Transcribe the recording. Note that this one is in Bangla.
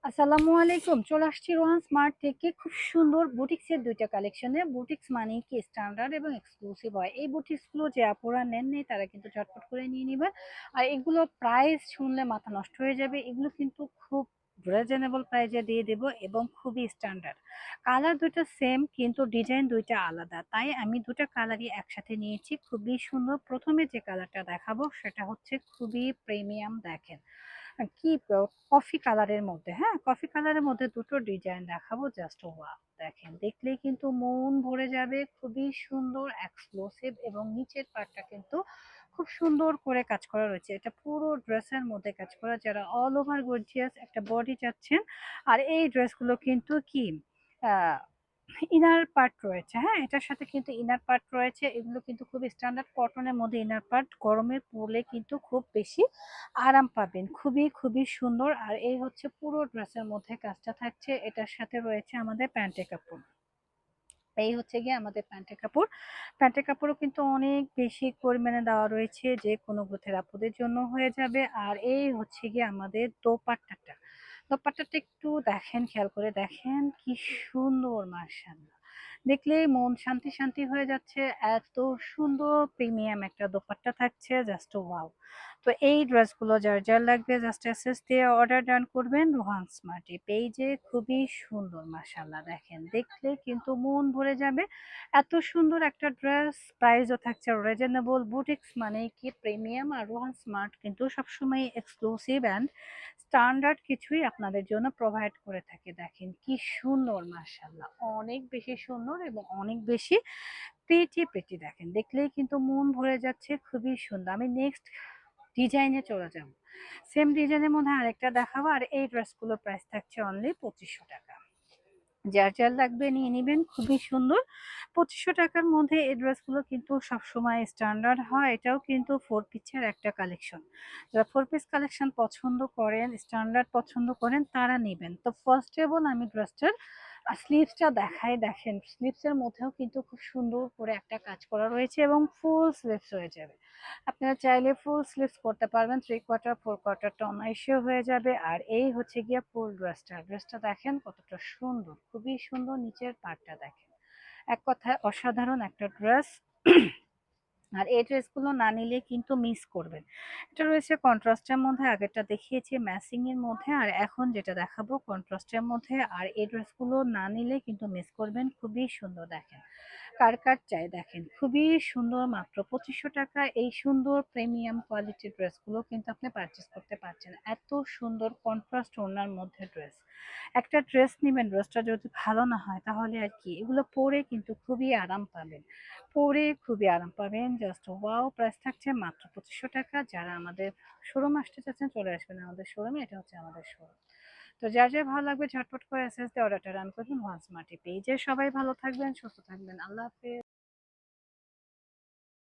আসসালামু আলাইকুম। চলে আসছি রোহান স্মার্ট থেকে খুব সুন্দর বুটিক্সের ২ টা কালেকশনে। বুটিক্স মানেই কি স্ট্যান্ডার্ড এবং এক্সক্লুসিভ হয়। এই বুটিক্সগুলো যে আপুরা নেননি তারা কিন্তু ঝটপট করে নিয়ে নিবেন। আর এগুলো প্রাইস শুনলে মাথা নষ্ট হয়ে যাবে। এগুলো কিন্তু খুব রিজনেবল প্রাইসে দিয়ে দেব এবং খুবই স্ট্যান্ডার্ড। কালার ২ টা সেম কিন্তু ডিজাইন ২ টা আলাদা। তাই আমি ২ টা কালারই একসাথে নিয়েছি। খুবই সুন্দর। ১ম এ যে কালারটা দেখাবো সেটা হচ্ছে খুবই প্রিমিয়াম দেখেন। কি কফি কালারের মধ্যে, হ্যাঁ, কফি কালারের মধ্যে দুটো ডিজাইন দেখাবো, জাস্ট ওয়াও! দেখেন, দেখলেই কিন্তু মন ভরে যাবে। খুবই সুন্দর, এক্সক্লুসিভ এবং নিচের পার্টটা কিন্তু খুব সুন্দর করে কাজ করা রয়েছে। এটা পুরো ড্রেসের মধ্যে কাজ করা। যারা অল ওভার গর্জিয়াস একটা বডি চাচ্ছেন, আর এই ড্রেসগুলো কিন্তু কি আহ ইনার পার্ট রয়েছে, হ্যাঁ, এটার সাথে কিন্তু ইনার পার্ট রয়েছে। এগুলো কিন্তু খুব স্ট্যান্ডার্ড কটনের মধ্যে ইনার পার্ট, গরমে পরলে কিন্তু খুব বেশি আরাম পাবেন। খুবই খুবই সুন্দর। আর এই হচ্ছে পুরো ড্রেসের মধ্যে কাজটা থাকছে। এটার সাথে রয়েছে আমাদের প্যান্টের কাপড়। এই হচ্ছে গিয়ে আমাদের প্যান্টের কাপড়। প্যান্টের কাপড়ও কিন্তু অনেক বেশি পরিমাণে দেওয়া রয়েছে, যে কোনো গোছের আপুদের জন্য হয়ে যাবে। আর এই হচ্ছে গিয়ে আমাদের দোপাট্টাটা। দোপাট্টাটা একটু দেখেন, খেয়াল করে দেখেন কি সুন্দর, মাশাআল্লাহ! দেখলেই মন শান্তি শান্তি হয়ে যাচ্ছে। এত সুন্দর প্রিমিয়াম একটা দোপাট্টা থাকছে, জাস্ট ওয়াও! তো এই ড্রেসগুলো যার যার লাগবে জাস্ট এসএস দিয়ে অর্ডার ডান করবেন রোহান স্মার্টি পেজে। খুবই সুন্দর, মাশাআল্লাহ! দেখেন, দেখলে কিন্তু মন ভরে যাবে। এত সুন্দর একটা ড্রেস, প্রাইসও থাকছে রিজনেবল। বুটিক্স মানে কি প্রিমিয়াম, আর রোহান স্মার্ট কিন্তু সবসময় এক্সক্লুসিভ অ্যান্ড স্ট্যান্ডার্ড কিছুই আপনাদের জন্য প্রোভাইড করে থাকে। দেখেন কি সুন্দর, মাশাআল্লাহ! অনেক বেশি সুন্দর এবং অনেক বেশি প্রিটি প্রিটি। দেখেন, দেখলেই কিন্তু মন ভরে যাচ্ছে। খুবই সুন্দর। আমি নেক্সট ডিজাইনে চলে যাব। সেম ডিজাইনের মধ্যে আরেকটা দেখাবো। আর এই ড্রেসগুলোর প্রাইস থাকছে অনলি ২৫০০ টাকা। যার যার লাগবে নিয়ে নিবেন। খুবই সুন্দর। ২৫০০ টাকার মধ্যে এই ড্রেসগুলো কিন্তু সবসময় স্ট্যান্ডার্ড হয়। এটাও কিন্তু 4 পিসের একটা কালেকশন। যারা 4 পিস কালেকশন পছন্দ করেন, স্ট্যান্ডার্ড পছন্দ করেন, তারা নিবেন। তো ফার্স্ট অফ অল আমি ড্রেসটার স্লিভসটা দেখাই। দেখেন, স্লিভসের মধ্যেও কিন্তু খুব সুন্দর করে একটা কাজ করা রয়েছে এবং ফুল স্লিভস হয়ে যাবে। আপনারা চাইলে ফুল স্লিভস করতে পারবেন। 3 কোয়ার্টার 4 কোয়ার্টারটা অনায়াসে হয়ে যাবে। আর এই হচ্ছে গিয়ে ফুল ড্রেসটা। ড্রেসটা দেখেন কতটা সুন্দর, খুবই সুন্দর। নিচের পার্টটা দেখেন, এক কথায় অসাধারণ একটা ড্রেস। আর এই ড্রেসগুলো না নিলে কিন্তু মিস করবেন। এটা রয়েছে কন্ট্রাস্টের মধ্যে, আগেরটা দেখিয়েছি ম্যাচিং এর মধ্যে, আর এখন যেটা দেখাবো কন্ট্রাস্টের মধ্যে। আর এই ড্রেসগুলো না নিলে কিন্তু মিস করবেন। খুবই সুন্দর। দেখেন, কার কার চাই দেখেন, খুবই সুন্দর। মাত্র ২৫০০ টাকা এই সুন্দর প্রিমিয়াম কোয়ালিটির ড্রেসগুলো কিন্তু আপনি পারচেস করতে পারছেন। এত সুন্দর কন্ট্রাস্ট ওড়নার মধ্যে ড্রেস। একটা ড্রেস নিবেন, ড্রেসটা যদি ভালো না হয় তাহলে আর কি, এগুলো পরে কিন্তু খুবই আরাম পাবেন। পরে খুবই আরাম পাবেন। Just wow! প্রাইস থাকছে মাত্র ২৫০০ টাকা। যারা আমাদের শোরুম আসতে চাচ্ছেন চলে আসবেন আমাদের শোরুমে। এটা হচ্ছে আমাদের শোরুম। তো যার যার ভালো লাগবে ঝটপট করে এসএস দিয়ে অর্ডারটা রান করবেন ওয়ান স্মার্টি পেজে। সবাই ভালো থাকবেন, সুস্থ থাকবেন। আল্লাহ হাফেজ।